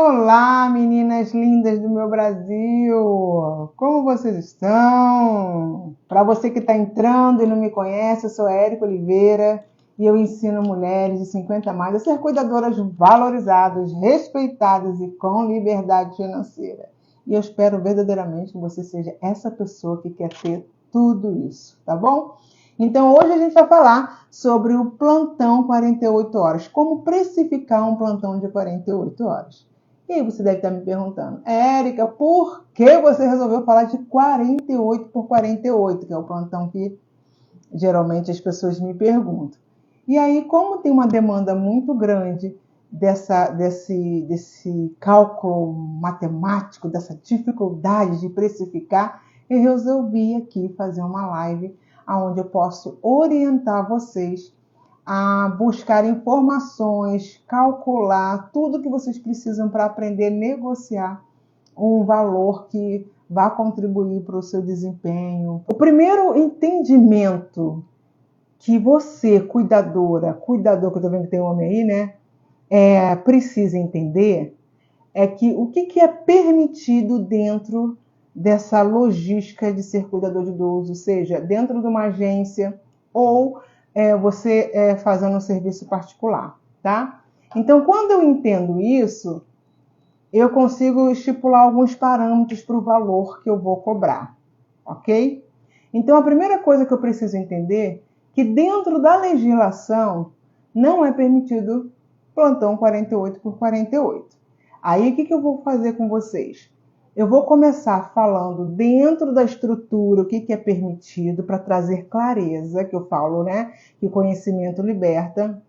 Olá, meninas lindas do meu Brasil! Como vocês estão? Para você que está entrando e não me conhece, eu sou a Érica Oliveira e eu ensino mulheres de 50 a mais a ser cuidadoras valorizadas, respeitadas e com liberdade financeira. E eu espero verdadeiramente que você seja essa pessoa que quer ter tudo isso, tá bom? Então, hoje a gente vai falar sobre o plantão 48 horas, como precificar um plantão de 48 horas. E aí você deve estar me perguntando, Érica, por que você resolveu falar de 48 por 48, que é o plantão que geralmente as pessoas me perguntam. E aí, como tem uma demanda muito grande desse cálculo matemático, dessa dificuldade de precificar, eu resolvi aqui fazer uma live onde eu posso orientar vocês a buscar informações, calcular tudo que vocês precisam para aprender a negociar um valor que vá contribuir para o seu desempenho. O primeiro entendimento que você, cuidador, que eu estou vendo que tem homem aí, né, precisa entender é que o que é permitido dentro dessa logística de ser cuidador de idoso, seja dentro de uma agência ou você fazendo um serviço particular, tá? Então, quando eu entendo isso, eu consigo estipular alguns parâmetros para o valor que eu vou cobrar, ok? Então, a primeira coisa que eu preciso entender é que dentro da legislação não é permitido plantão 48 por 48. Aí, o que eu vou fazer com vocês? Eu vou começar falando dentro da estrutura o que é permitido para trazer clareza, que eu falo, né? Que o conhecimento liberta.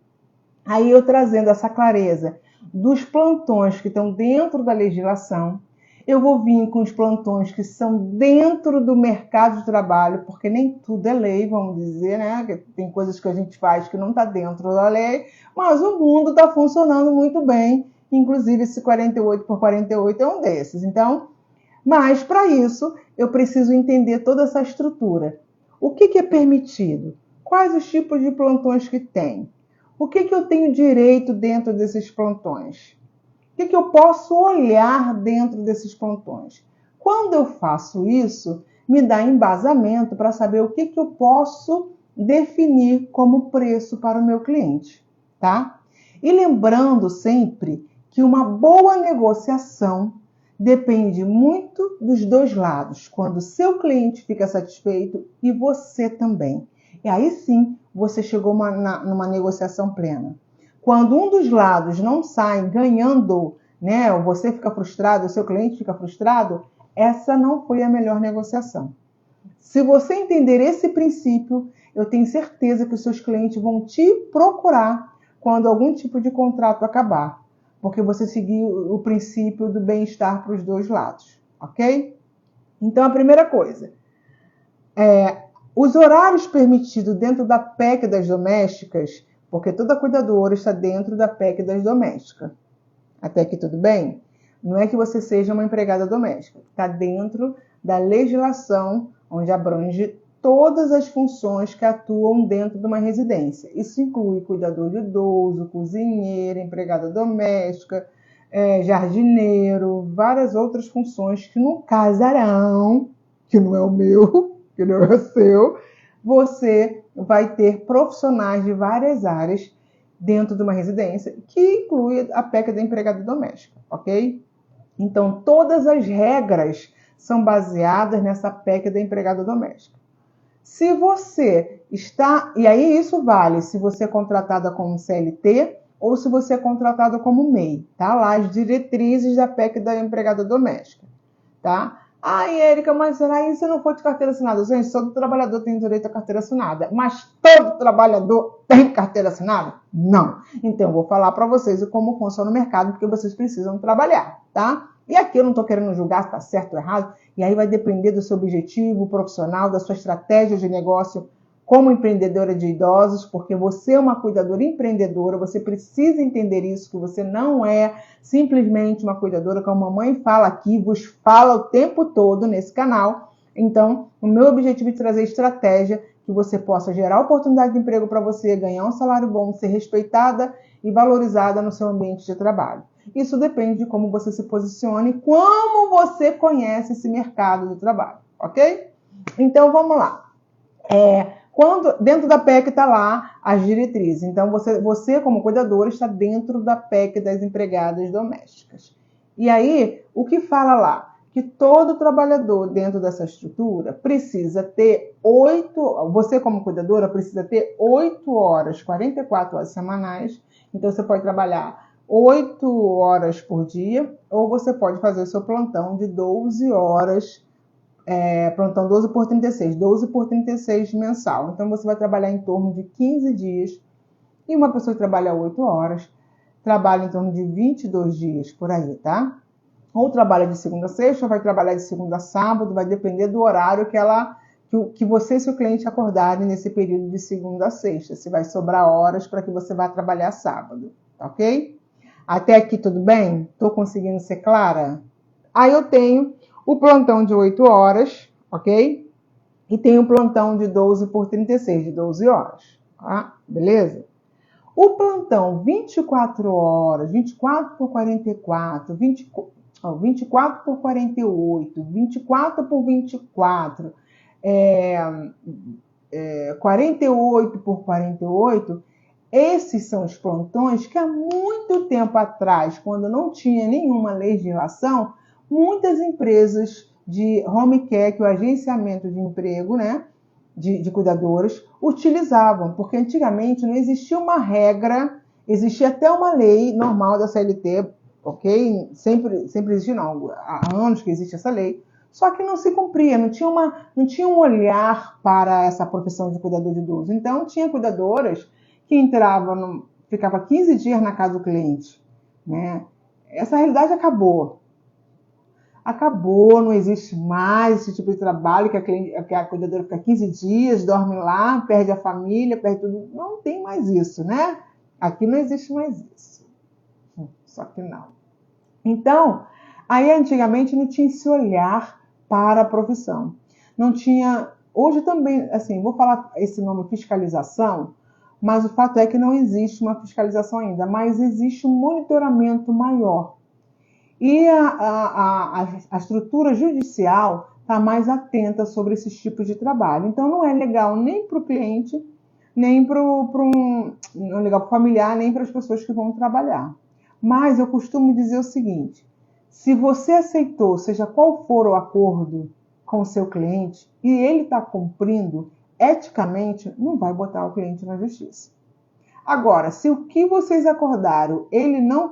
Aí eu trazendo essa clareza dos plantões que estão dentro da legislação, eu vou vir com os plantões que são dentro do mercado de trabalho, porque nem tudo é lei, vamos dizer, né? Tem coisas que a gente faz que não está dentro da lei, mas o mundo está funcionando muito bem, inclusive esse 48 por 48 é um desses. Então, mas para isso eu preciso entender toda essa estrutura. O que é permitido? Quais os tipos de plantões que tem? O que eu tenho direito dentro desses plantões? O que eu posso olhar dentro desses plantões? Quando eu faço isso, me dá embasamento para saber o que eu posso definir como preço para o meu cliente, tá? E lembrando sempre que uma boa negociação depende muito dos dois lados, quando o seu cliente fica satisfeito e você também. E aí sim, você chegou numa negociação plena. Quando um dos lados não sai ganhando, né, ou você fica frustrado, o seu cliente fica frustrado, essa não foi a melhor negociação. Se você entender esse princípio, eu tenho certeza que os seus clientes vão te procurar quando algum tipo de contrato acabar, porque você seguiu o princípio do bem-estar para os dois lados, ok? Então, a primeira coisa, os horários permitidos dentro da PEC das domésticas, porque toda cuidadora está dentro da PEC das domésticas. Até aqui tudo bem? Não é que você seja uma empregada doméstica. Está dentro da legislação, onde abrange todas as funções que atuam dentro de uma residência. Isso inclui cuidador de idoso, cozinheira, empregada doméstica, jardineiro, várias outras funções que no casarão, que não é o meu, que não é o seu, você vai ter profissionais de várias áreas dentro de uma residência, que inclui a PEC da empregada doméstica, ok? Então, todas as regras são baseadas nessa PEC da empregada doméstica. Se você está... E aí isso vale se você é contratada como CLT ou se você é contratada como MEI, tá? Lá as diretrizes da PEC da empregada doméstica, tá? Ai, Érica, mas será isso não for de carteira assinada? Gente, todo trabalhador tem direito à carteira assinada, mas todo trabalhador tem carteira assinada? Não. Então, eu vou falar para vocês como funciona o mercado, porque vocês precisam trabalhar, tá? E aqui eu não estou querendo julgar se está certo ou errado, e aí vai depender do seu objetivo profissional, da sua estratégia de negócio como empreendedora de idosos, porque você é uma cuidadora empreendedora, você precisa entender isso, que você não é simplesmente uma cuidadora, como a mamãe fala aqui, vos fala o tempo todo nesse canal. Então, o meu objetivo é trazer estratégia que você possa gerar oportunidade de emprego para você, ganhar um salário bom, ser respeitada e valorizada no seu ambiente de trabalho. Isso depende de como você se posicione e como você conhece esse mercado de trabalho, ok? Então, vamos lá. Dentro da PEC está lá as diretrizes. Então, você, como cuidadora, está dentro da PEC das empregadas domésticas. E aí, o que fala lá? Que todo trabalhador dentro dessa estrutura precisa ter você como cuidadora precisa ter 8 horas, 44 horas semanais. Então, você pode trabalhar 8 horas por dia, ou você pode fazer o seu plantão de 12 horas, plantão 12 por 36, 12 por 36 mensal. Então, você vai trabalhar em torno de 15 dias. E uma pessoa que trabalha 8 horas, trabalha em torno de 22 dias por aí, tá? Ou trabalha de segunda a sexta, ou vai trabalhar de segunda a sábado, vai depender do horário que você e seu cliente acordarem nesse período de segunda a sexta. Se vai sobrar horas para que você vá trabalhar sábado, ok? Até aqui tudo bem? Estou conseguindo ser clara? Aí eu tenho o plantão de 8 horas, ok? E tenho o plantão de 12 por 36, de 12 horas, tá? Beleza? O plantão 24 horas, 24 por 44, 24 por 48, 24 por 24, 48 por 48, esses são os plantões que há muito tempo atrás, quando não tinha nenhuma legislação, muitas empresas de home care, que é o agenciamento de emprego, né, de cuidadoras, utilizavam, porque antigamente não existia uma regra, existia até uma lei normal da CLT, ok? Sempre existiu, não, há anos que existe essa lei, só que não se cumpria, não tinha um olhar para essa profissão de cuidador de idoso. Então, tinha cuidadoras que entravam, ficava 15 dias na casa do cliente, né? Essa realidade acabou. Acabou, não existe mais esse tipo de trabalho que a cuidadora fica 15 dias, dorme lá, perde a família, perde tudo. Não tem mais isso, né? Aqui não existe mais isso. Só que não. Então, aí antigamente não tinha esse olhar para a profissão. Não tinha... Hoje também, assim, vou falar esse nome fiscalização, mas o fato é que não existe uma fiscalização ainda, mas existe um monitoramento maior. E a estrutura judicial está mais atenta sobre esses tipos de trabalho. Então, não é legal nem para o cliente, nem não é legal para o familiar, nem para as pessoas que vão trabalhar. Mas eu costumo dizer o seguinte: se você aceitou, seja qual for o acordo com o seu cliente, e ele está cumprindo, eticamente, não vai botar o cliente na justiça. Agora, se o que vocês acordaram, ele não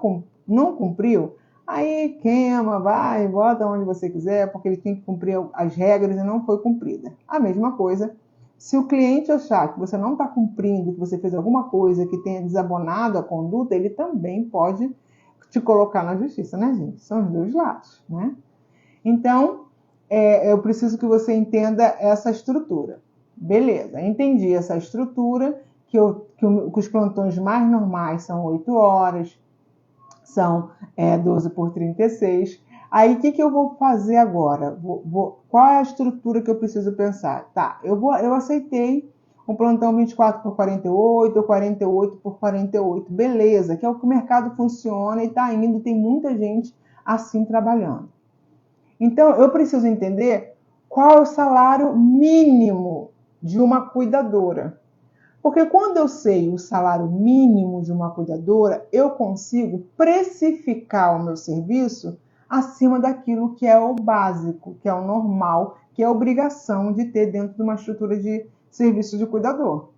cumpriu, aí queima, vai, bota onde você quiser, porque ele tem que cumprir as regras e não foi cumprida. A mesma coisa, se o cliente achar que você não está cumprindo, que você fez alguma coisa que tenha desabonado a conduta, ele também pode te colocar na justiça, né, gente? São os dois lados, né? Então, eu preciso que você entenda essa estrutura. Beleza, entendi essa estrutura, que os plantões mais normais são 8 horas, são 12 por 36. Aí, o que eu vou fazer agora? Qual é a estrutura que eu preciso pensar? Tá, eu aceitei um plantão 24 por 48 ou 48 por 48. Beleza, que é o que o mercado funciona e está indo, tem muita gente assim trabalhando. Então, eu preciso entender qual é o salário mínimo de uma cuidadora. Porque quando eu sei o salário mínimo de uma cuidadora, eu consigo precificar o meu serviço acima daquilo que é o básico, que é o normal, que é a obrigação de ter dentro de uma estrutura de serviço de cuidador.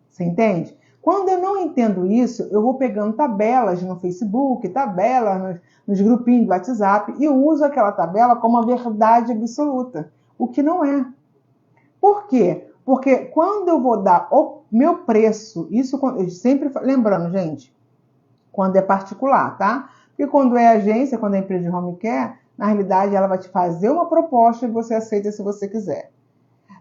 Você entende? Quando eu não entendo isso, eu vou pegando tabelas no Facebook, tabelas nos grupinhos do WhatsApp e uso aquela tabela como a verdade absoluta, o que não é. Por quê? Porque quando eu vou dar o meu preço, isso sempre lembrando, gente, quando é particular, tá? Porque quando é agência, quando é empresa de home care, na realidade ela vai te fazer uma proposta e você aceita se você quiser.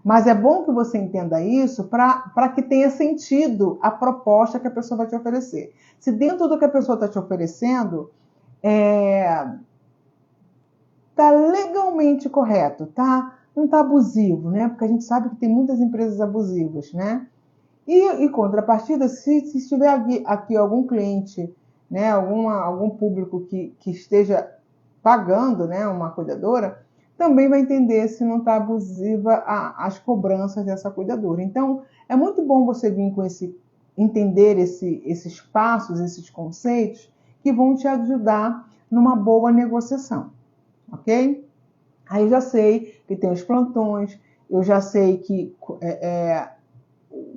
Mas é bom que você entenda isso para que tenha sentido a proposta que a pessoa vai te oferecer. Se dentro do que a pessoa está te oferecendo está legalmente correto, tá? Não está abusivo, né? Porque a gente sabe que tem muitas empresas abusivas, né? E contrapartida, se estiver aqui algum cliente, né, algum público que esteja pagando, né, uma cuidadora, também vai entender se não está abusiva as cobranças dessa cuidadora. Então, é muito bom você vir com entender esses passos, esses conceitos, que vão te ajudar numa boa negociação, ok? Aí eu já sei que tem os plantões, eu já sei que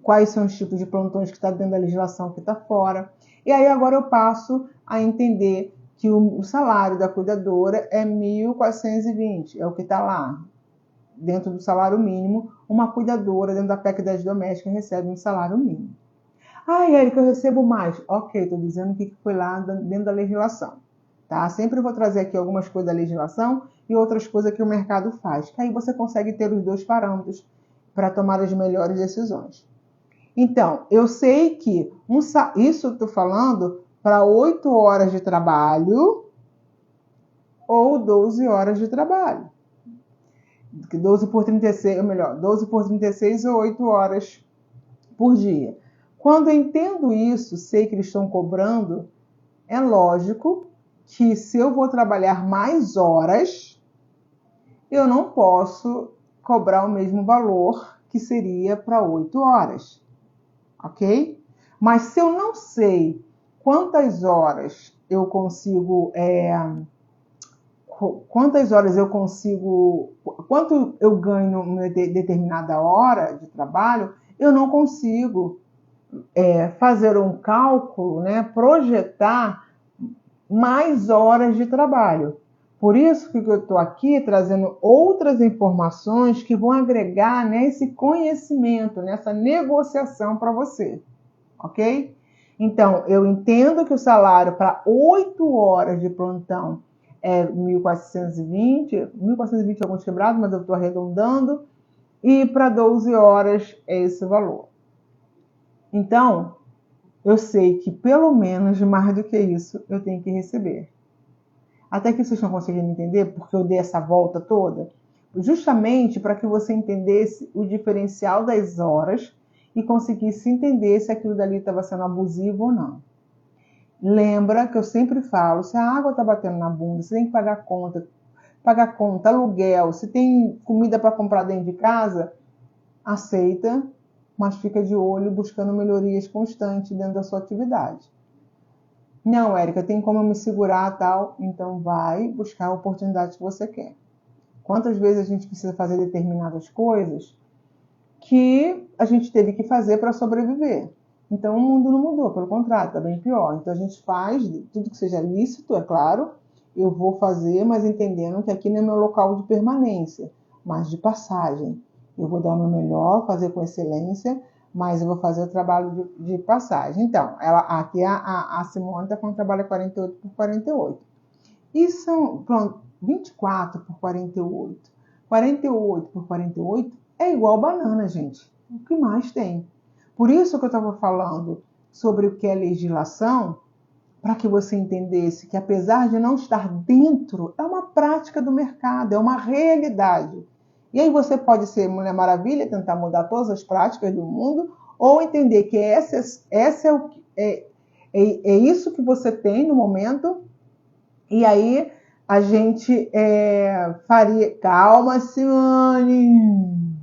quais são os tipos de plantões que está dentro da legislação que está fora. E aí agora eu passo a entender que o salário da cuidadora é 1.420, é o que está lá. Dentro do salário mínimo, uma cuidadora dentro da PEC 10 doméstica recebe um salário mínimo. Ah, Érica, eu recebo mais. Ok, estou dizendo o que foi lá dentro da legislação. Tá? Sempre vou trazer aqui algumas coisas da legislação e outras coisas que o mercado faz. Que aí você consegue ter os dois parâmetros para tomar as melhores decisões. Então, eu sei que isso eu estou falando para 8 horas de trabalho ou 12 horas de trabalho. 12 por 36, ou melhor, 12 por 36 ou 8 horas por dia. Quando eu entendo isso, sei que eles estão cobrando, é lógico que se eu vou trabalhar mais horas, eu não posso cobrar o mesmo valor que seria para 8 horas, ok? Mas se eu não sei quantas horas eu consigo, quanto eu ganho em determinada hora de trabalho, eu não consigo fazer um cálculo, né, projetar mais horas de trabalho. Por isso que eu estou aqui trazendo outras informações que vão agregar nesse conhecimento, nessa negociação para você, ok? Então, eu entendo que o salário para 8 horas de plantão é 1.420 alguns quebrados, mas eu estou arredondando, e para 12 horas é esse valor. Então, eu sei que pelo menos mais do que isso eu tenho que receber. Até que vocês estão conseguindo entender porque eu dei essa volta toda? Justamente para que você entendesse o diferencial das horas e conseguisse entender se aquilo dali estava sendo abusivo ou não. Lembra que eu sempre falo, se a água está batendo na bunda, você tem que pagar conta, aluguel, se tem comida para comprar dentro de casa, aceita, mas fica de olho buscando melhorias constantes dentro da sua atividade. Não, Érica, tem como me segurar tal? Então vai buscar a oportunidade que você quer. Quantas vezes a gente precisa fazer determinadas coisas que a gente teve que fazer para sobreviver? Então o mundo não mudou, pelo contrário, está bem pior. Então a gente faz tudo que seja lícito, é claro, eu vou fazer, mas entendendo que aqui não é meu local de permanência, mas de passagem. Eu vou dar o meu melhor, fazer com excelência, mas eu vou fazer o trabalho de passagem. Então, aqui a Simone está falando que trabalha 48 por 48. E são, pronto, 24 por 48. 48 por 48 é igual banana, gente. O que mais tem? Por isso que eu estava falando sobre o que é legislação, para que você entendesse que apesar de não estar dentro, é uma prática do mercado, é uma realidade. E aí você pode ser Mulher Maravilha, tentar mudar todas as práticas do mundo, ou entender que essa é isso que você tem no momento, e aí a gente faria... Calma, Simone!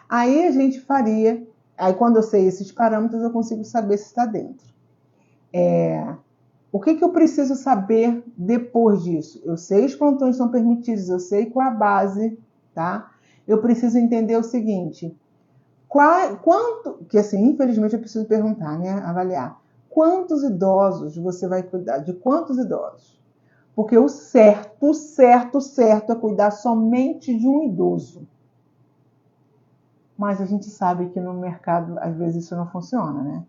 Aí a gente faria... Aí quando eu sei esses parâmetros, eu consigo saber se está dentro. O que eu preciso saber depois disso? Eu sei os plantões são permitidos, eu sei qual a base, tá? Eu preciso entender o seguinte, que assim, infelizmente eu preciso perguntar, né? Avaliar. Quantos idosos você vai cuidar? De quantos idosos? Porque o certo é cuidar somente de um idoso. Mas a gente sabe que no mercado, às vezes, isso não funciona, né?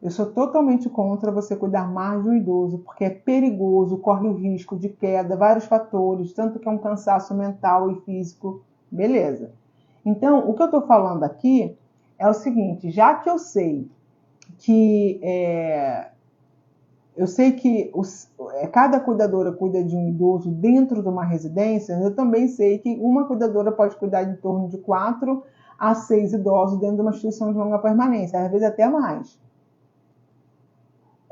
Eu sou totalmente contra você cuidar mais de um idoso, porque é perigoso, corre o risco de queda, vários fatores, tanto que é um cansaço mental e físico. Beleza. Então, o que eu estou falando aqui é o seguinte, já que eu sei que cada cuidadora cuida de um idoso dentro de uma residência, eu também sei que uma cuidadora pode cuidar de em torno de 4 a 6 idosos dentro de uma instituição de longa permanência, às vezes até mais.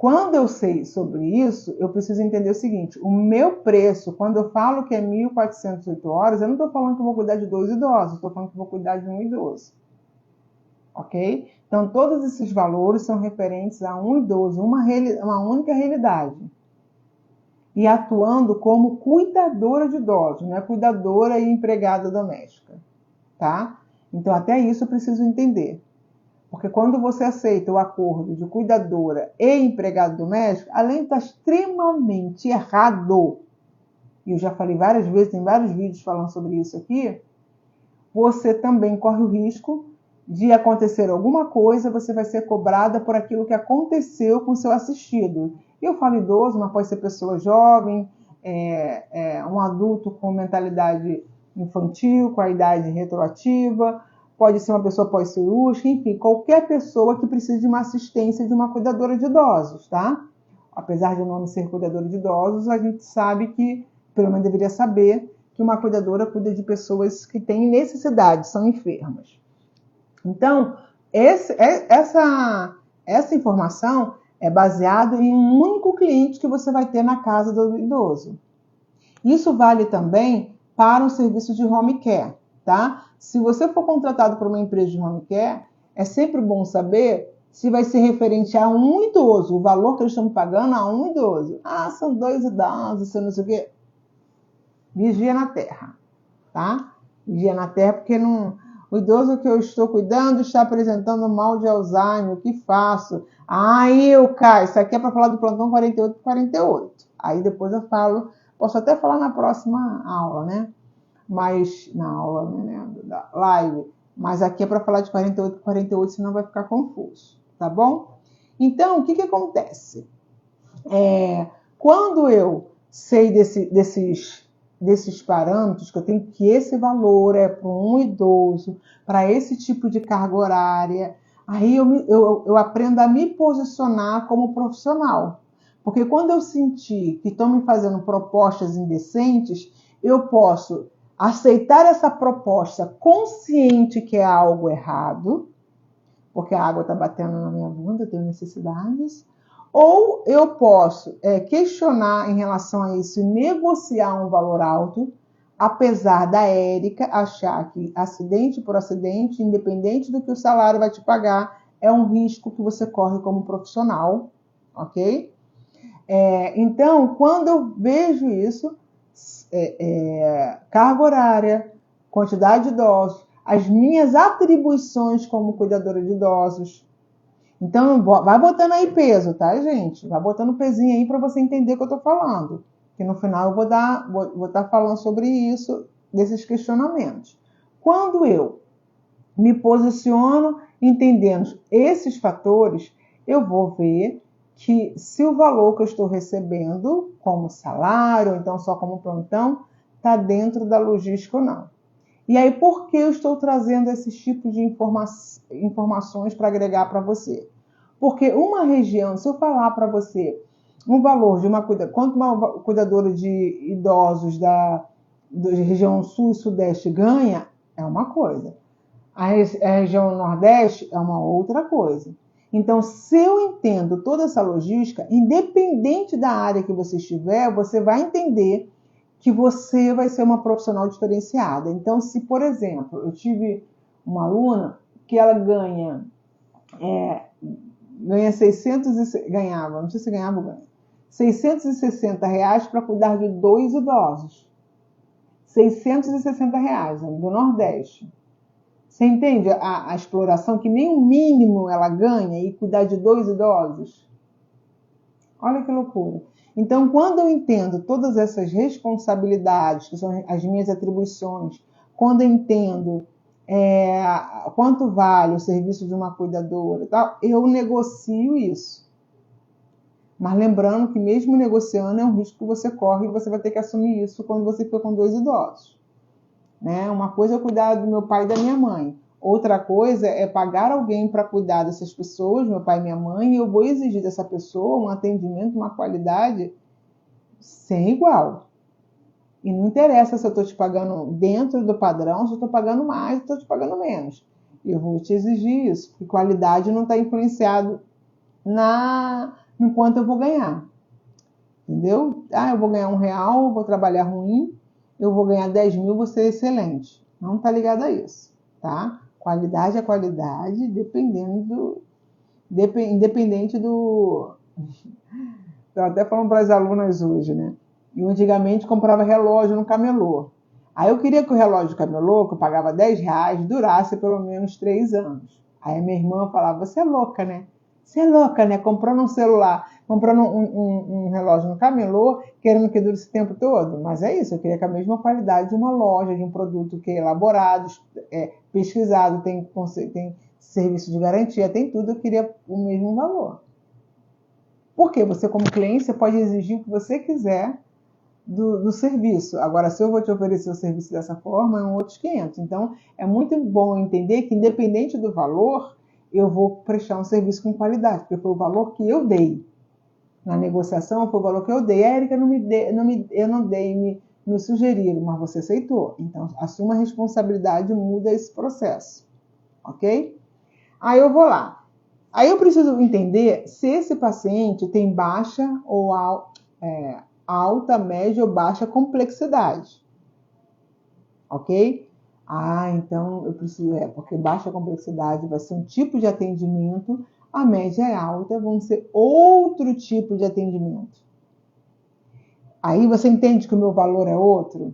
Quando eu sei sobre isso, eu preciso entender o seguinte: o meu preço, quando eu falo que é 1.408 horas, eu não estou falando que eu vou cuidar de 2 idosos, estou falando que eu vou cuidar de um idoso. Ok? Então, todos esses valores são referentes a um idoso, uma única realidade. E atuando como cuidadora de idosos, não é cuidadora e empregada doméstica. Tá? Então, até isso eu preciso entender. Porque quando você aceita o acordo de cuidadora e empregado doméstico, além de estar extremamente errado, e eu já falei várias vezes, tem vários vídeos falando sobre isso aqui, você também corre o risco de acontecer alguma coisa, você vai ser cobrada por aquilo que aconteceu com o seu assistido. Eu falo idoso, mas pode ser pessoa jovem, um adulto com mentalidade infantil, com a idade retroativa, pode ser uma pessoa pós-cirúrgica, enfim, qualquer pessoa que precise de uma assistência de uma cuidadora de idosos, tá? Apesar de o nome ser cuidadora de idosos, a gente sabe que, pelo menos deveria saber, que uma cuidadora cuida de pessoas que têm necessidade, são enfermas. Então, essa informação é baseada em um único cliente que você vai ter na casa do idoso. Isso vale também para um serviço de home care, tá? Se você for contratado por uma empresa de home care, é sempre bom saber se vai ser referente a um idoso, o valor que eles estão pagando a um idoso. Ah, são 2 idosos, você não sei o quê. Vigia na terra, tá? Vigia na terra, porque não... O idoso que eu estou cuidando está apresentando mal de Alzheimer, o que faço? Aí eu caio, isso aqui é para falar do plantão 48 por 48. Aí depois eu falo, posso até falar na próxima aula, né? Mas, na aula, né, da live. Mas aqui é para falar de 48 por 48, senão vai ficar confuso, tá bom? Então, o que acontece? Quando eu sei desses parâmetros, que eu tenho que esse valor é para um idoso, para esse tipo de carga horária, aí eu aprendo a me posicionar como profissional. Porque quando eu sentir que estão me fazendo propostas indecentes, eu posso aceitar essa proposta consciente que é algo errado, porque a água está batendo na minha bunda, eu tenho necessidades, ou eu posso questionar em relação a isso e negociar um valor alto, apesar da Érica achar que acidente por acidente, independente do que o salário vai te pagar, é um risco que você corre como profissional, ok? Então, quando eu vejo isso, carga horária, quantidade de idosos, as minhas atribuições como cuidadora de idosos. Então, vai botando aí peso, tá, gente? Vai botando pezinho aí para você entender o que eu estou falando. Que no final eu vou estar falando sobre isso, desses questionamentos. Quando eu me posiciono entendendo esses fatores, eu vou ver que se o valor que eu estou recebendo como salário, ou então só como plantão, está dentro da logística ou não. E aí, por que eu estou trazendo esses tipos de informações para agregar para você? Porque uma região, se eu falar para você um valor de quanto uma cuidadora de idosos da região sul e sudeste ganha, é uma coisa. A região nordeste é uma outra coisa. Então, se eu entendo toda essa logística, independente da área que você estiver, você vai entender que você vai ser uma profissional diferenciada. Então, se, por exemplo, eu tive uma aluna que ela ganha 660 reais para cuidar de 2 idosos. 660 reais, do Nordeste. Você entende a exploração, que nem o mínimo ela ganha e cuidar de 2 idosos? Olha que loucura. Então, quando eu entendo todas essas responsabilidades, que são as minhas atribuições, quando eu entendo quanto vale o serviço de uma cuidadora, tal, eu negocio isso. Mas lembrando que mesmo negociando é um risco que você corre e você vai ter que assumir isso quando você for com 2 idosos. Né? Uma coisa é cuidar do meu pai e da minha mãe. Outra coisa é pagar alguém para cuidar dessas pessoas, meu pai e minha mãe, e eu vou exigir dessa pessoa um atendimento, uma qualidade sem igual. E não interessa se eu estou te pagando dentro do padrão, se eu estou pagando mais, se eu estou te pagando menos. Eu vou te exigir isso, porque qualidade não está influenciado na no quanto eu vou ganhar. Entendeu? Eu vou ganhar R$1, eu vou trabalhar ruim, eu vou ganhar 10 mil, vou ser excelente. Não está ligado a isso, tá? Qualidade é qualidade, independente do... Estou até falando para as alunas hoje, né? Eu antigamente comprava relógio no camelô. Aí eu queria que o relógio do camelô, que eu pagava R$10, durasse pelo menos 3 anos. Aí a minha irmã falava, você é louca, né? Você é louca, né? Comprando um celular, comprando um relógio no camelô, querendo que dure esse tempo todo. Mas é isso, eu queria com a mesma qualidade de uma loja, de um produto que é elaborado, pesquisado, tem serviço de garantia, tem tudo, eu queria o mesmo valor. Porque você, como cliente, você pode exigir o que você quiser do serviço. Agora, se eu vou te oferecer o serviço dessa forma, é um outros 500. Então, é muito bom entender que, independente do valor, eu vou prestar um serviço com qualidade, porque foi o valor que eu dei. Na negociação, foi o valor que eu dei. Érica, eu não dei, me sugeriram, mas você aceitou. Então, assuma a responsabilidade e muda esse processo. Ok? Aí eu vou lá. Aí eu preciso entender se esse paciente tem baixa ou alta, média ou baixa complexidade. Ok? Então eu preciso, porque baixa complexidade vai ser um tipo de atendimento, a média e alta vão ser outro tipo de atendimento. Aí você entende que o meu valor é outro?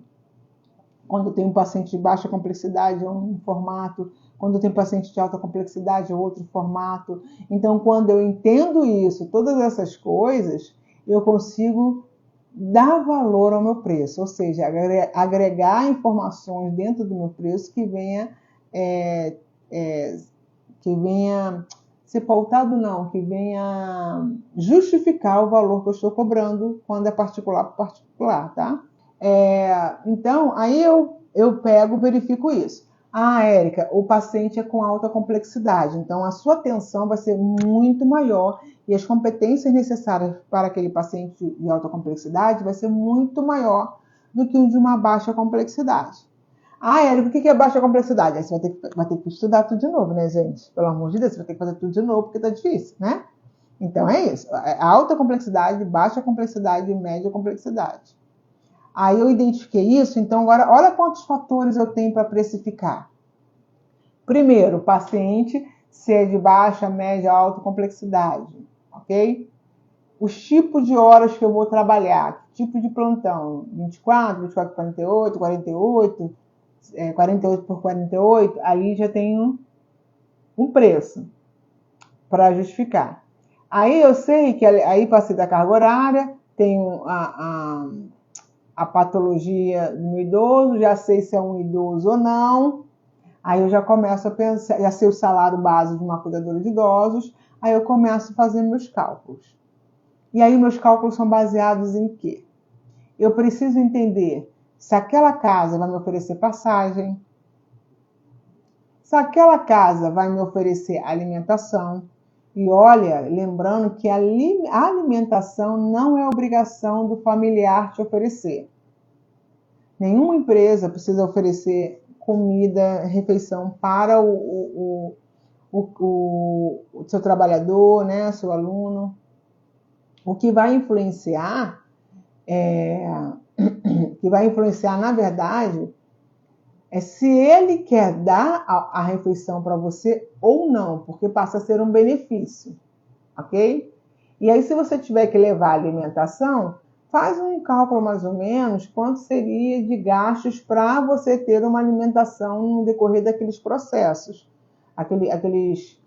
Quando eu tenho um paciente de baixa complexidade, é um formato. Quando eu tenho paciente de alta complexidade, é outro formato. Então, quando eu entendo isso, todas essas coisas, eu consigo dar valor ao meu preço. Ou seja, agregar informações dentro do meu preço que venha ser pautado, não, que venha justificar o valor que eu estou cobrando quando é particular por particular, tá? Então, aí eu pego, verifico isso. Érica, o paciente é com alta complexidade, então a sua atenção vai ser muito maior e as competências necessárias para aquele paciente de alta complexidade vai ser muito maior do que o de uma baixa complexidade. Érica, o que é baixa complexidade? Aí você vai ter que estudar tudo de novo, né, gente? Pelo amor de Deus, você vai ter que fazer tudo de novo porque tá difícil, né? Então é isso, alta complexidade, baixa complexidade e média complexidade. Aí eu identifiquei isso, então agora olha quantos fatores eu tenho para precificar. Primeiro, paciente, se é de baixa, média, alta complexidade, ok? Os tipos de horas que eu vou trabalhar, tipo de plantão, 24, 24 por 48, 48, 48 por 48, aí já tenho um preço para justificar. Aí eu sei que aí passei da carga horária, tenho a patologia no idoso, já sei se é um idoso ou não, aí eu já começo a pensar, já sei o salário base de uma cuidadora de idosos, aí eu começo a fazer meus cálculos. E aí meus cálculos são baseados em quê? Eu preciso entender se aquela casa vai me oferecer passagem, se aquela casa vai me oferecer alimentação. E olha, lembrando que a alimentação não é obrigação do familiar te oferecer. Nenhuma empresa precisa oferecer comida, refeição para o seu trabalhador, né, seu aluno. O que vai influenciar, na verdade, é se ele quer dar a refeição para você ou não, porque passa a ser um benefício, ok? E aí, se você tiver que levar a alimentação, faz um cálculo mais ou menos quanto seria de gastos para você ter uma alimentação no decorrer daqueles processos. Aqueles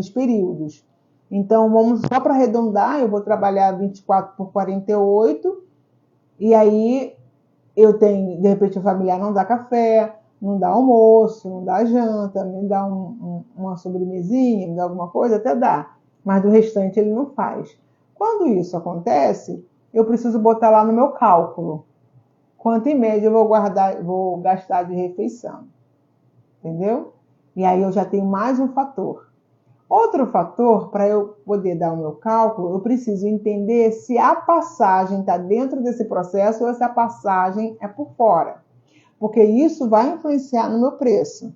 períodos. Então, vamos só para arredondar, eu vou trabalhar 24 por 48, e aí eu tenho, de repente, o familiar não dá café, não dá almoço, não dá janta, me dá uma sobremesinha, me dá alguma coisa, até dá. Mas do restante ele não faz. Quando isso acontece, eu preciso botar lá no meu cálculo quanto em média eu vou gastar de refeição. Entendeu? E aí eu já tenho mais um fator. Outro fator, para eu poder dar o meu cálculo, eu preciso entender se a passagem está dentro desse processo ou se a passagem é por fora. Porque isso vai influenciar no meu preço.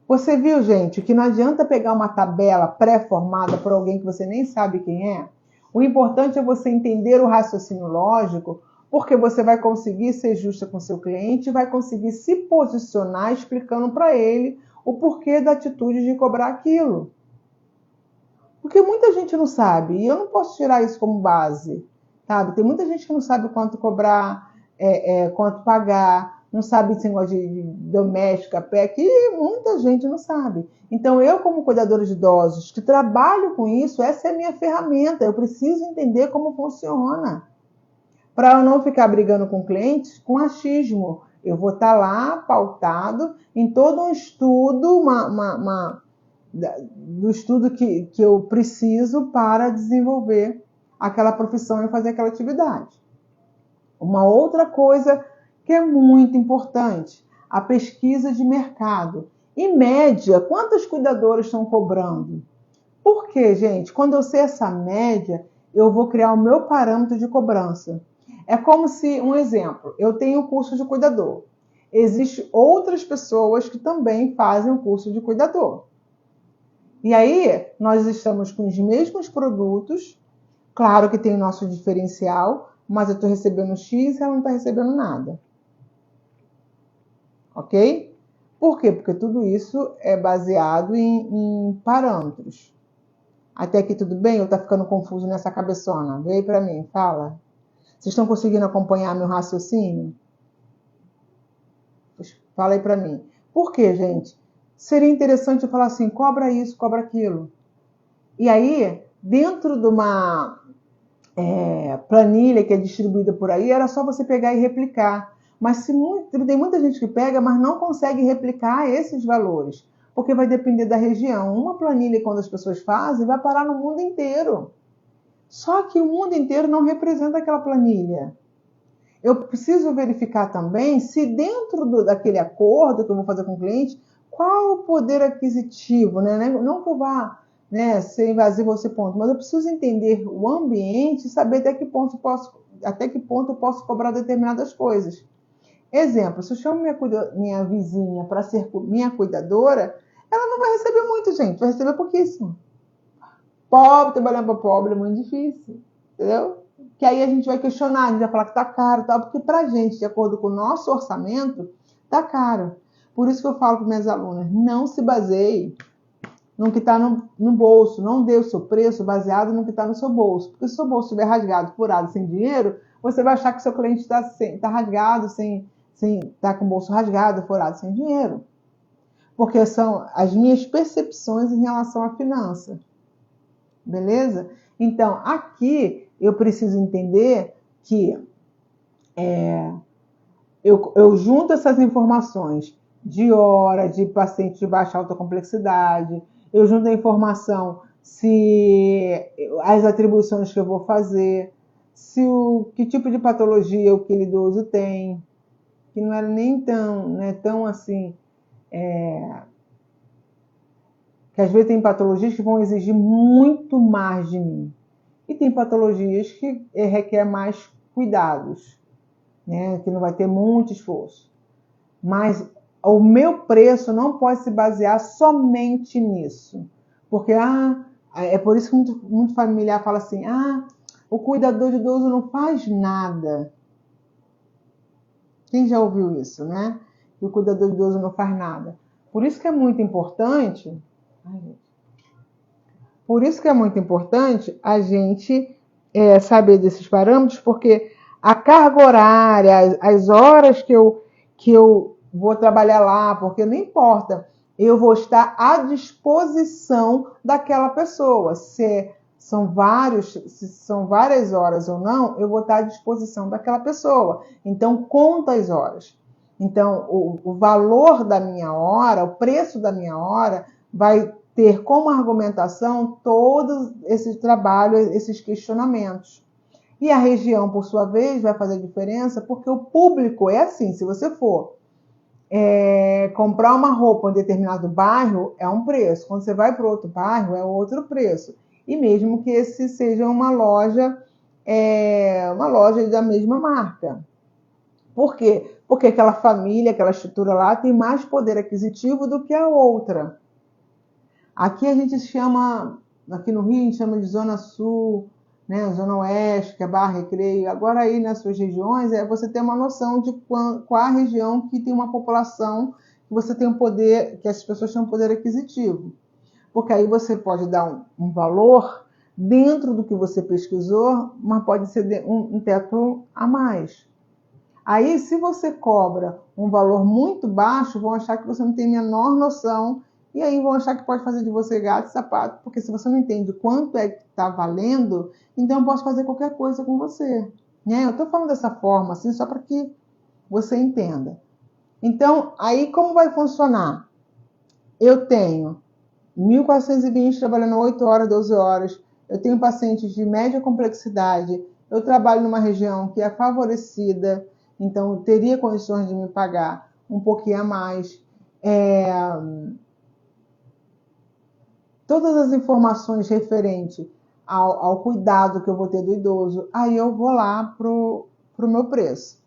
Você viu, gente, que não adianta pegar uma tabela pré-formada por alguém que você nem sabe quem é? O importante é você entender o raciocínio lógico, porque você vai conseguir ser justa com seu cliente e vai conseguir se posicionar explicando para ele o porquê da atitude de cobrar aquilo. Porque muita gente não sabe, e eu não posso tirar isso como base, sabe? Tem muita gente que não sabe quanto cobrar, quanto pagar, não sabe esse negócio de doméstica, PEC, e muita gente não sabe. Então, eu, como cuidadora de idosos, que trabalho com isso, essa é a minha ferramenta, eu preciso entender como funciona, para eu não ficar brigando com clientes com achismo. Eu vou estar lá pautado em todo um estudo, do estudo que eu preciso para desenvolver aquela profissão e fazer aquela atividade. Uma outra coisa que é muito importante, a pesquisa de mercado. Em média, quantas cuidadoras estão cobrando? Por quê, gente? Quando eu sei essa média, eu vou criar o meu parâmetro de cobrança. É como se, um exemplo, eu tenho o curso de cuidador. Existem outras pessoas que também fazem o curso de cuidador. E aí, nós estamos com os mesmos produtos, claro que tem o nosso diferencial, mas eu estou recebendo X e ela não está recebendo nada. Ok? Por quê? Porque tudo isso é baseado em parâmetros. Até aqui tudo bem? Ou está ficando confuso nessa cabeçona? Vem aí para mim, fala. Vocês estão conseguindo acompanhar meu raciocínio? Fala aí para mim. Por quê, gente? Seria interessante eu falar assim, cobra isso, cobra aquilo. E aí, dentro de uma planilha que é distribuída por aí, era só você pegar e replicar. Mas tem muita gente que pega, mas não consegue replicar esses valores, porque vai depender da região. Uma planilha, quando as pessoas fazem, vai parar no mundo inteiro. Só que o mundo inteiro não representa aquela planilha. Eu preciso verificar também se dentro daquele acordo que eu vou fazer com o cliente, qual o poder aquisitivo, né? Não que eu vá ser invasivo a esse ponto, mas eu preciso entender o ambiente e saber até que ponto eu posso cobrar determinadas coisas. Exemplo, se eu chamo minha vizinha para ser minha cuidadora, ela não vai receber muito, gente, vai receber pouquíssimo. Pobre, trabalhando para pobre é muito difícil, entendeu? Que aí a gente vai questionar, a gente vai falar que tá caro, tal, porque pra gente, de acordo com o nosso orçamento, tá caro. Por isso que eu falo para minhas alunas, não se baseie no que está no bolso, não dê o seu preço baseado no que está no seu bolso, porque se o seu bolso estiver rasgado, furado, sem dinheiro, você vai achar que o seu cliente está rasgado, tá com o bolso rasgado, furado, sem dinheiro. Porque são as minhas percepções em relação à finança. Beleza? Então, aqui eu preciso entender que eu junto essas informações de hora, de paciente de baixa alta complexidade, eu junto a informação se as atribuições que eu vou fazer, que tipo de patologia aquele idoso tem, que não era nem tão assim, que às vezes tem patologias que vão exigir muito mais de mim. E tem patologias que requer mais cuidados, né? Que não vai ter muito esforço. Mas o meu preço não pode se basear somente nisso. Porque é por isso que muito familiar fala assim, o cuidador de idoso não faz nada. Quem já ouviu isso, né? Que o cuidador de idoso não faz nada. Por isso que é muito importante... Por isso que é muito importante a gente saber desses parâmetros, porque a carga horária, as horas que eu vou trabalhar lá, porque não importa, eu vou estar à disposição daquela pessoa. Se são várias horas ou não, eu vou estar à disposição daquela pessoa. Então, conta as horas. Então, o valor da minha hora, o preço da minha hora vai ter como argumentação todos esses trabalhos, esses questionamentos. E a região, por sua vez, vai fazer diferença, porque o público é assim, se você for comprar uma roupa em determinado bairro, é um preço. Quando você vai para outro bairro, é outro preço. E mesmo que esse seja uma loja da mesma marca. Por quê? Porque aquela família, aquela estrutura lá tem mais poder aquisitivo do que a outra. Aqui a gente chama, aqui no Rio a gente chama de Zona Sul, né, Zona Oeste, que é Barra Recreio. Agora aí nas suas regiões, você tem uma noção de qual a região que tem uma população, que você tem um poder, que as pessoas têm um poder aquisitivo. Porque aí você pode dar um valor dentro do que você pesquisou, mas pode ser um teto a mais. Aí, se você cobra um valor muito baixo, vão achar que você não tem a menor noção, e aí vão achar que pode fazer de você gato e sapato, porque se você não entende quanto é que está valendo, então eu posso fazer qualquer coisa com você. Né? Eu estou falando dessa forma, assim, só para que você entenda. Então, aí como vai funcionar? Eu tenho 1.420 trabalhando 8 horas, 12 horas. Eu tenho pacientes de média complexidade. Eu trabalho numa região que é favorecida, então teria condições de me pagar um pouquinho a mais. Todas as informações referentes ao cuidado que eu vou ter do idoso, aí eu vou lá pro meu preço.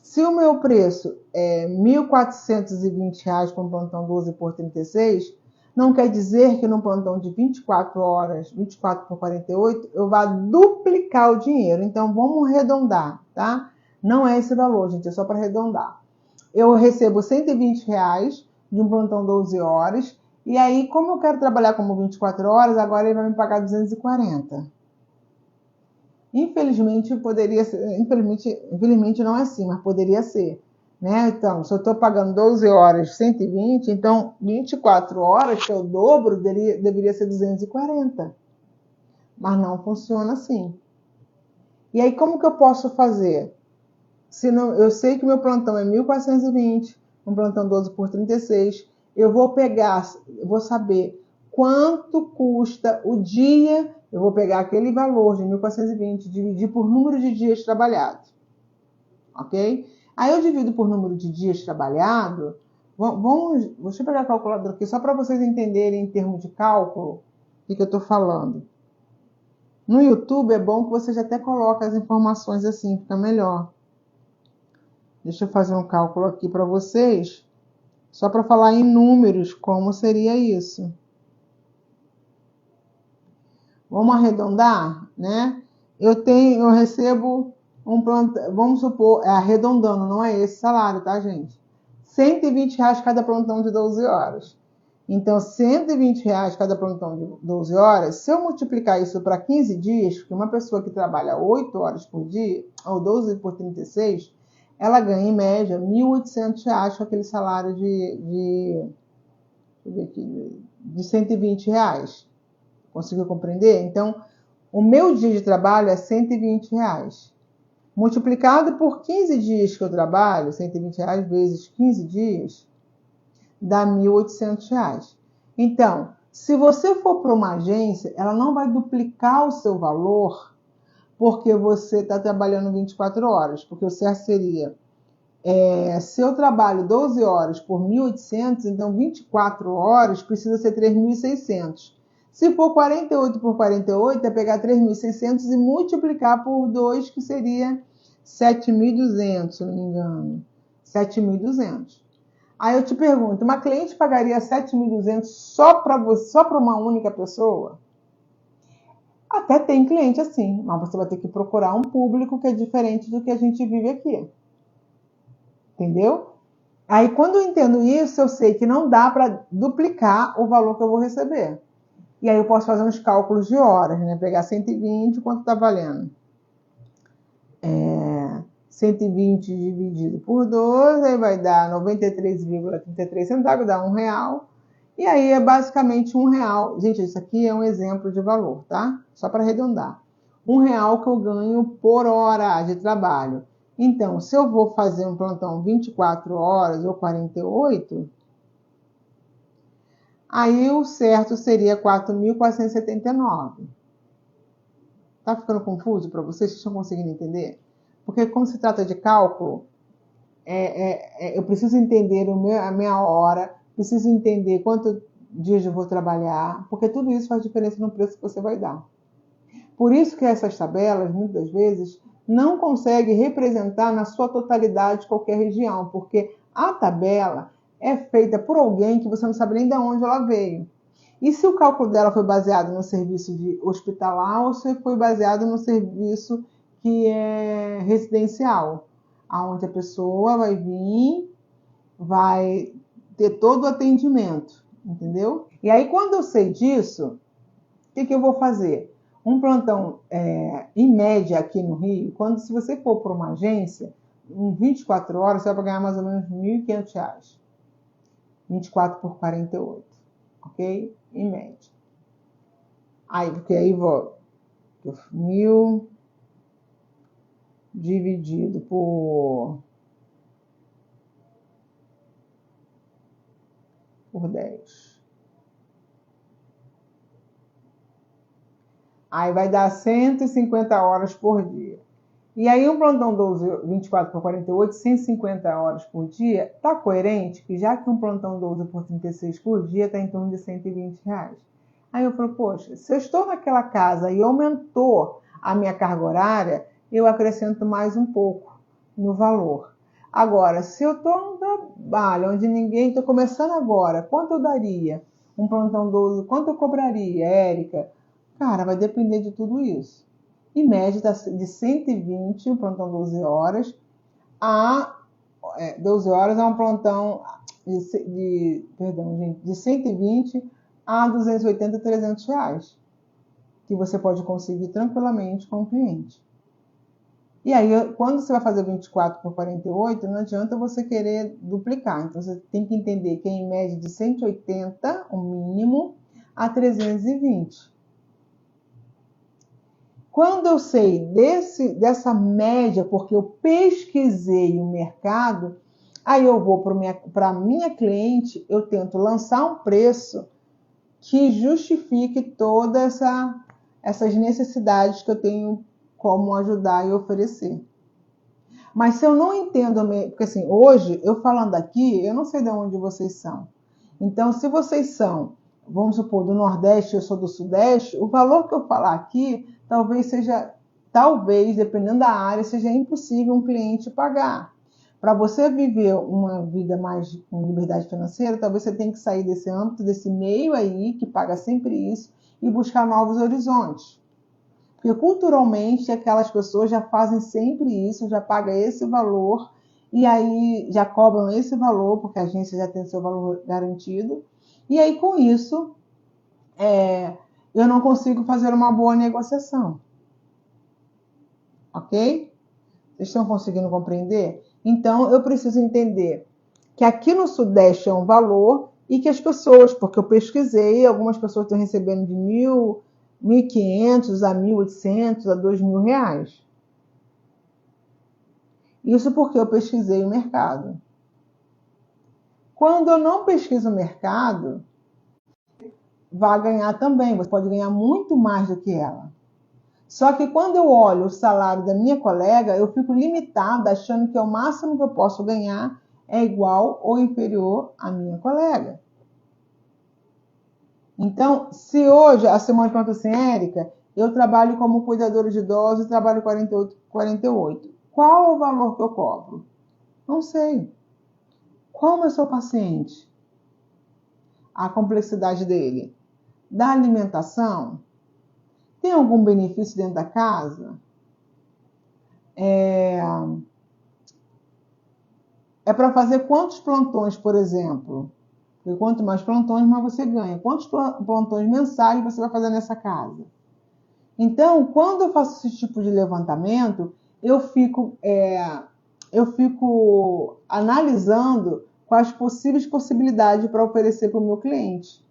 Se o meu preço é R$ 1.420 com plantão 12 por 36, não quer dizer que no plantão de 24 horas, 24 por 48, eu vá duplicar o dinheiro. Então, vamos arredondar, tá? Não é esse valor, gente, é só para arredondar. Eu recebo R$ 120 de um plantão 12 horas, e aí, como eu quero trabalhar como 24 horas, agora ele vai me pagar 240. Infelizmente, poderia ser, infelizmente não é assim, mas poderia ser. Né? Então, se eu estou pagando 12 horas 120, então 24 horas, que é o dobro, deveria ser 240. Mas não funciona assim. E aí, como que eu posso fazer? Se não, eu sei que o meu plantão é 1.420, um plantão 12 por 36, eu vou pegar, eu vou saber quanto custa o dia, eu vou pegar aquele valor de 1.420, dividir por número de dias trabalhados. Ok? Aí eu divido por número de dias trabalhados. Deixa eu pegar a calculadora aqui, só para vocês entenderem em termos de cálculo o que eu estou falando. No YouTube é bom que você já até coloca as informações assim, fica melhor. Deixa eu fazer um cálculo aqui para vocês, só para falar em números, como seria isso. Vamos arredondar, né? Eu recebo um plantão, vamos supor, arredondando, não é esse salário, tá, gente? R$ 120 cada plantão de 12 horas. Então, R$ 120 cada plantão de 12 horas, se eu multiplicar isso para 15 dias, porque uma pessoa que trabalha 8 horas por dia, ou 12 por 36, ela ganha, em média, R$ 1.800 com aquele salário de R$ 120. Conseguiu compreender? Então, o meu dia de trabalho é R$ 120. Multiplicado por 15 dias que eu trabalho, R$ 120 vezes 15 dias, dá R$ 1.800. Então, se você for para uma agência, ela não vai duplicar o seu valor porque você está trabalhando 24 horas. Porque o certo seria, se eu trabalho 12 horas por 1.800, então 24 horas precisa ser 3.600. Se for 48 por 48, é pegar 3.600 e multiplicar por 2, que seria 7.200, se não me engano. 7.200. Aí eu te pergunto, uma cliente pagaria 7.200 só para uma única pessoa? Até tem cliente assim, mas você vai ter que procurar um público que é diferente do que a gente vive aqui. Entendeu? Aí, quando eu entendo isso, eu sei que não dá para duplicar o valor que eu vou receber. E aí eu posso fazer uns cálculos de horas, né? Pegar 120, quanto está valendo? 120 dividido por 12, aí vai dar 93,33 centavos, dá R$1. E aí é basicamente R$1. Gente, isso aqui é um exemplo de valor, tá? Só para arredondar. R$1 que eu ganho por hora de trabalho. Então, se eu vou fazer um plantão 24 horas ou 48, aí o certo seria 4.479. Tá ficando confuso para vocês? Vocês estão conseguindo entender? Porque como se trata de cálculo, eu preciso entender a minha hora, preciso entender quantos dias eu vou trabalhar, porque tudo isso faz diferença no preço que você vai dar. Por isso que essas tabelas, muitas vezes, não consegue representar na sua totalidade qualquer região, porque a tabela é feita por alguém que você não sabe nem de onde ela veio. E se o cálculo dela foi baseado no serviço de hospitalar ou se foi baseado no serviço que é residencial, aonde a pessoa vai vir, vai ter todo o atendimento, entendeu? E aí, quando eu sei disso, o que eu vou fazer? Um plantão, em média, aqui no Rio, se você for para uma agência, em 24 horas, você vai ganhar mais ou menos R$ 1.500. 24 por 48, ok? Em média. Aí, porque aí vou 1.000 dividido por 10. Aí vai dar 150 horas por dia. E aí um plantão 24 por 48, 150 horas por dia, tá coerente? Que já que um plantão 12 por 36 por dia está em torno de R$ 120. Aí eu falo, poxa, se eu estou naquela casa e aumentou a minha carga horária, eu acrescento mais um pouco no valor. Agora, se eu estou num trabalho onde ninguém, estou começando agora, quanto eu daria? Um plantão 12, quanto eu cobraria, Érica? Cara, vai depender de tudo isso. Em média, de 120, um plantão 12 horas, a 12 horas é um plantão de 120 a 280, R$ 300, que você pode conseguir tranquilamente com o cliente. E aí, quando você vai fazer 24 por 48, não adianta você querer duplicar. Então, você tem que entender que é em média de 180, o mínimo, a 320. Quando eu sei dessa média, porque eu pesquisei o mercado, aí eu vou para a minha cliente, eu tento lançar um preço que justifique todas essas necessidades que eu tenho como ajudar e oferecer. Mas se eu não entendo, porque assim, hoje, eu falando aqui, eu não sei de onde vocês são. Então, se vocês são, vamos supor, do Nordeste, eu sou do Sudeste, o valor que eu falar aqui, talvez, dependendo da área, seja impossível um cliente pagar. Para você viver uma vida mais com liberdade financeira, talvez você tenha que sair desse âmbito, desse meio aí, que paga sempre isso, e buscar novos horizontes. Porque culturalmente aquelas pessoas já fazem sempre isso, já pagam esse valor, e aí já cobram esse valor, porque a agência já tem seu valor garantido. E aí, com isso, eu não consigo fazer uma boa negociação. Ok? Vocês estão conseguindo compreender? Então, eu preciso entender que aqui no Sudeste é um valor e que as pessoas, porque eu pesquisei, algumas pessoas estão recebendo de 1.500 a 1.800 a R$ 2.000. Isso porque eu pesquisei o mercado. Quando eu não pesquiso o mercado, vai ganhar também, você pode ganhar muito mais do que ela. Só que quando eu olho o salário da minha colega, eu fico limitada, achando que o máximo que eu posso ganhar é igual ou inferior à minha colega. Então, se hoje a Simone pergunta assim, Érica, eu trabalho como cuidadora de idosos e trabalho 48. Qual é o valor que eu cobro? Não sei. Como eu sou paciente? A complexidade dele. Da alimentação? Tem algum benefício dentro da casa? É para fazer quantos plantões, por exemplo? Porque quanto mais plantões, mais você ganha. Quantos plantões mensais você vai fazer nessa casa? Então, quando eu faço esse tipo de levantamento, eu fico analisando quais possíveis possibilidades para oferecer para o meu cliente.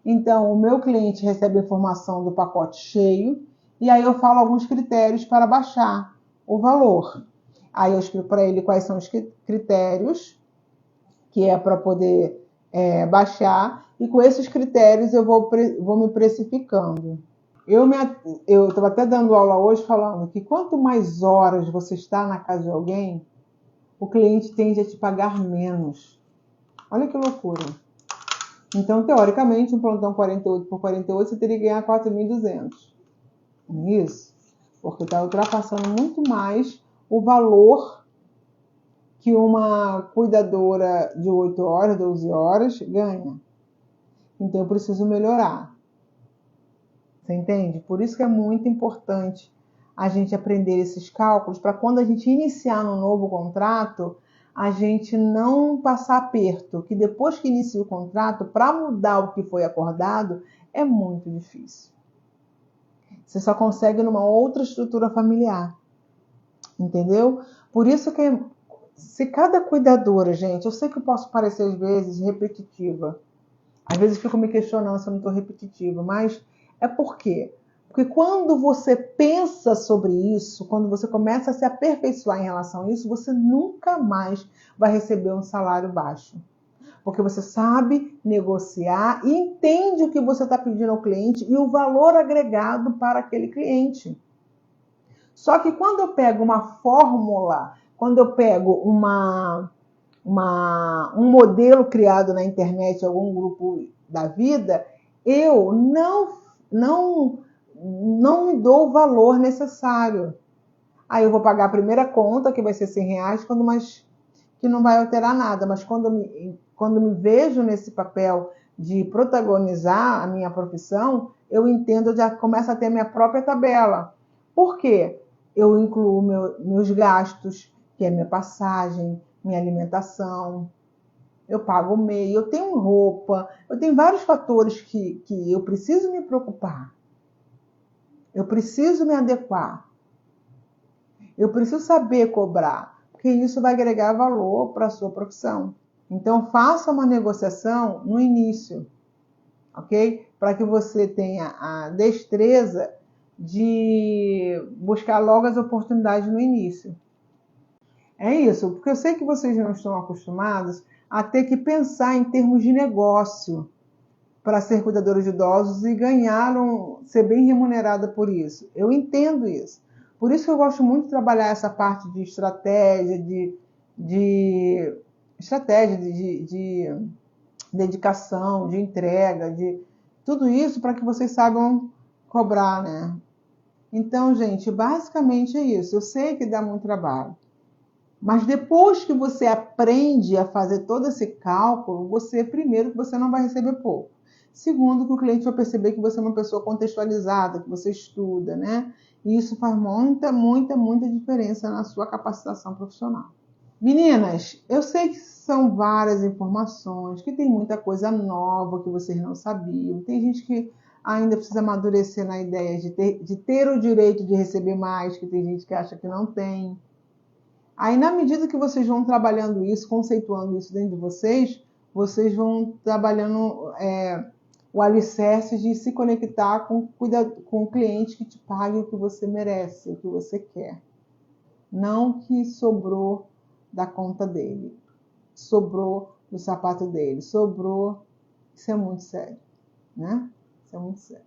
Então, o meu cliente recebe a informação do pacote cheio e aí eu falo alguns critérios para baixar o valor. Aí eu explico para ele quais são os critérios que é para poder baixar e com esses critérios eu vou me precificando. Eu estava até dando aula hoje falando que quanto mais horas você está na casa de alguém, o cliente tende a te pagar menos. Olha que loucura. Então, teoricamente, um plantão 48 por 48, você teria que ganhar 4.200. Isso. porque está ultrapassando muito mais o valor que uma cuidadora de 8 horas, 12 horas ganha. Então eu preciso melhorar. Você entende? Por isso que é muito importante a gente aprender esses cálculos, para quando a gente iniciar no novo contrato, a gente não passar aperto, que depois que inicia o contrato, para mudar o que foi acordado, é muito difícil. Você só consegue numa outra estrutura familiar. Entendeu? Por isso que se cada cuidadora, gente, eu sei que eu posso parecer às vezes repetitiva. Às vezes eu fico me questionando se eu não estou repetitiva, mas é por quê? Porque quando você pensa sobre isso, quando você começa a se aperfeiçoar em relação a isso, você nunca mais vai receber um salário baixo. Porque você sabe negociar e entende o que você está pedindo ao cliente e o valor agregado para aquele cliente. Só que quando eu pego uma fórmula, quando eu pego um modelo criado na internet, algum grupo da vida, eu não me dou o valor necessário. Aí eu vou pagar a primeira conta, que vai ser R$100, mas que não vai alterar nada. Mas quando me vejo nesse papel de protagonizar a minha profissão, eu entendo, já começo a ter a minha própria tabela. Por quê? Eu incluo meus gastos, que é minha passagem, minha alimentação, eu pago o MEI, eu tenho roupa, eu tenho vários fatores que eu preciso me preocupar. Eu preciso me adequar. Eu preciso saber cobrar, porque isso vai agregar valor para a sua profissão. Então, faça uma negociação no início, ok? Para que você tenha a destreza de buscar logo as oportunidades no início. É isso, porque eu sei que vocês não estão acostumados a ter que pensar em termos de negócio para ser cuidadora de idosos e ser bem remunerada por isso. Eu entendo isso. Por isso que eu gosto muito de trabalhar essa parte de estratégia, de dedicação, de entrega, de tudo isso para que vocês saibam cobrar, né? Então, gente, basicamente é isso. Eu sei que dá muito trabalho. Mas depois que você aprende a fazer todo esse cálculo, primeiro, que você não vai receber pouco. Segundo, que o cliente vai perceber que você é uma pessoa contextualizada, que você estuda, né? E isso faz muita, muita, muita diferença na sua capacitação profissional. Meninas, eu sei que são várias informações, que tem muita coisa nova que vocês não sabiam. Tem gente que ainda precisa amadurecer na ideia de ter o direito de receber mais, que tem gente que acha que não tem. Aí, na medida que vocês vão trabalhando isso, conceituando isso dentro de vocês vão trabalhando o alicerce de se conectar com o cliente que te pague o que você merece, o que você quer. Não o que sobrou da conta dele, sobrou do sapato dele, sobrou. Isso é muito sério, né? Isso é muito sério.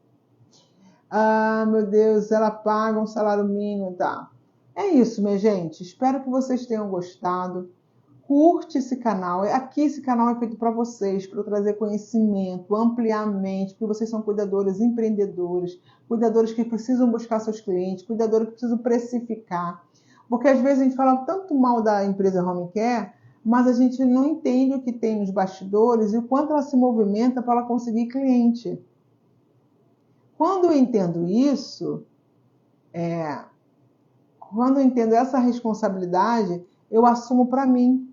Ah, meu Deus, ela paga um salário mínimo, tá? É isso, minha gente. Espero que vocês tenham gostado. Curte esse canal. Aqui esse canal é feito para vocês, para eu trazer conhecimento, ampliar a mente, porque vocês são cuidadores, empreendedores, cuidadores que precisam buscar seus clientes, cuidadores que precisam precificar. Porque às vezes a gente fala tanto mal da empresa Home Care, mas a gente não entende o que tem nos bastidores e o quanto ela se movimenta para ela conseguir cliente. Quando eu entendo isso, quando eu entendo essa responsabilidade, eu assumo para mim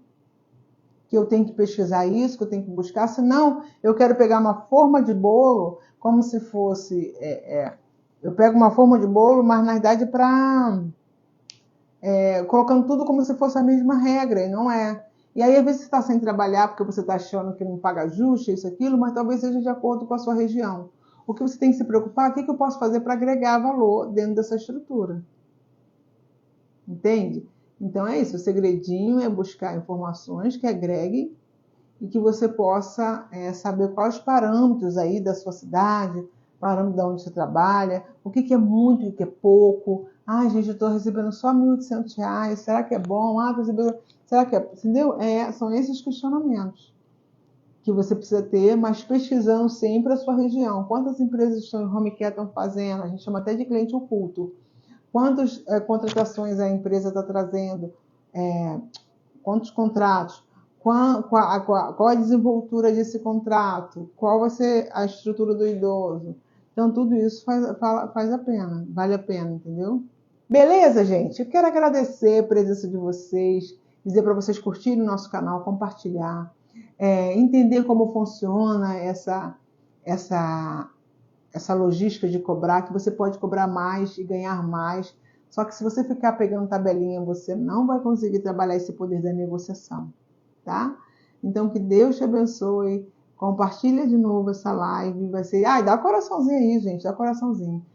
que eu tenho que pesquisar isso, que eu tenho que buscar, senão eu quero pegar uma forma de bolo como se fosse... eu pego uma forma de bolo, mas na verdade colocando tudo como se fosse a mesma regra, e não é. E aí, às vezes, você está sem trabalhar porque você está achando que não paga justo, isso, aquilo, mas talvez seja de acordo com a sua região. O que você tem que se preocupar, o que eu posso fazer para agregar valor dentro dessa estrutura? Entende? Então é isso, o segredinho é buscar informações que agreguem e que você possa saber quais os parâmetros aí da sua cidade, parâmetros de onde você trabalha, o que é muito, o que é pouco. Ah, gente, eu estou recebendo só R$1.800, será que é bom? Será que é... Entendeu? São esses questionamentos que você precisa ter, mas pesquisando sempre a sua região. Quantas empresas estão em home care estão fazendo? A gente chama até de cliente oculto. quantas contratações a empresa está trazendo, quantos contratos, qual a desenvoltura desse contrato, qual vai ser a estrutura do idoso. Então, tudo isso faz a pena, vale a pena, entendeu? Beleza, gente? Eu quero agradecer a presença de vocês, dizer para vocês curtirem o nosso canal, compartilhar, entender como funciona essa, essa logística de cobrar, que você pode cobrar mais e ganhar mais. Só que se você ficar pegando tabelinha, você não vai conseguir trabalhar esse poder da negociação, tá? Então, que Deus te abençoe. Compartilha de novo essa live. Vai ser... dá coraçãozinho aí, gente. Dá coraçãozinho.